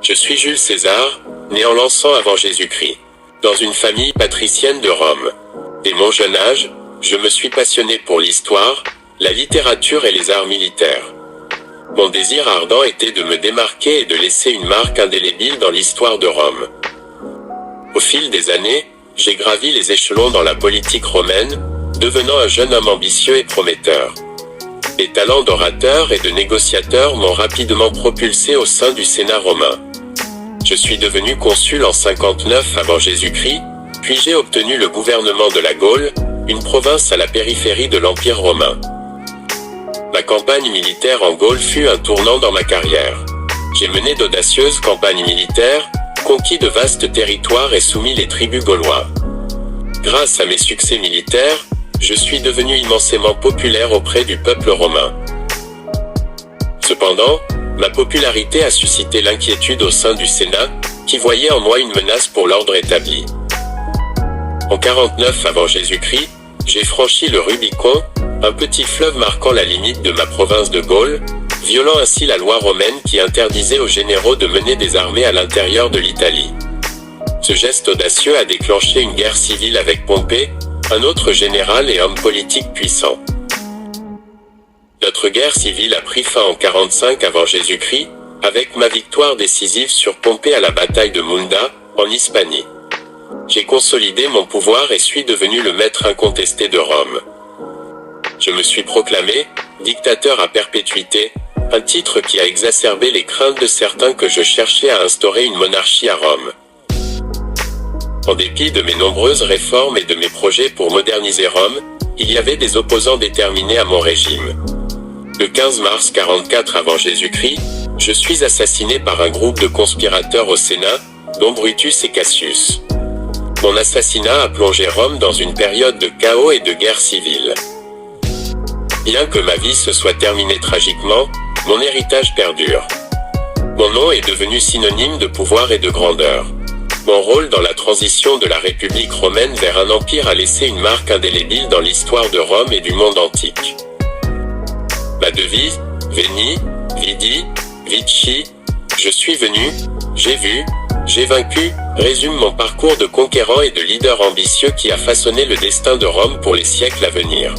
Je suis Jules César, né en l'an 100 avant Jésus-Christ, dans une famille patricienne de Rome. Dès mon jeune âge, je me suis passionné pour l'histoire, la littérature et les arts militaires. Mon désir ardent était de me démarquer et de laisser une marque indélébile dans l'histoire de Rome. Au fil des années, j'ai gravi les échelons dans la politique romaine, devenant un jeune homme ambitieux et prometteur. Mes talents d'orateur et de négociateur m'ont rapidement propulsé au sein du Sénat romain. Je suis devenu consul en 59 avant Jésus-Christ, puis j'ai obtenu le gouvernement de la Gaule, une province à la périphérie de l'Empire romain. Ma campagne militaire en Gaule fut un tournant dans ma carrière. J'ai mené d'audacieuses campagnes militaires, conquis de vastes territoires et soumis les tribus gaulois. Grâce à mes succès militaires, je suis devenu immensément populaire auprès du peuple romain. Cependant, ma popularité a suscité l'inquiétude au sein du Sénat, qui voyait en moi une menace pour l'ordre établi. En 49 avant Jésus-Christ, j'ai franchi le Rubicon, un petit fleuve marquant la limite de ma province de Gaule, violant ainsi la loi romaine qui interdisait aux généraux de mener des armées à l'intérieur de l'Italie. Ce geste audacieux a déclenché une guerre civile avec Pompée, un autre général et homme politique puissant. Notre guerre civile a pris fin en 45 avant Jésus-Christ, avec ma victoire décisive sur Pompée à la bataille de Munda, en Hispanie. J'ai consolidé mon pouvoir et suis devenu le maître incontesté de Rome. Je me suis proclamé dictateur à perpétuité, un titre qui a exacerbé les craintes de certains que je cherchais à instaurer une monarchie à Rome. En dépit de mes nombreuses réformes et de mes projets pour moderniser Rome, il y avait des opposants déterminés à mon régime. Le 15 mars 44 avant Jésus-Christ, je suis assassiné par un groupe de conspirateurs au Sénat, dont Brutus et Cassius. Mon assassinat a plongé Rome dans une période de chaos et de guerre civile. Bien que ma vie se soit terminée tragiquement, mon héritage perdure. Mon nom est devenu synonyme de pouvoir et de grandeur. Mon rôle dans la transition de la République romaine vers un empire a laissé une marque indélébile dans l'histoire de Rome et du monde antique. Ma devise, Veni, Vidi, Vici, je suis venu, j'ai vu, j'ai vaincu, résume mon parcours de conquérant et de leader ambitieux qui a façonné le destin de Rome pour les siècles à venir.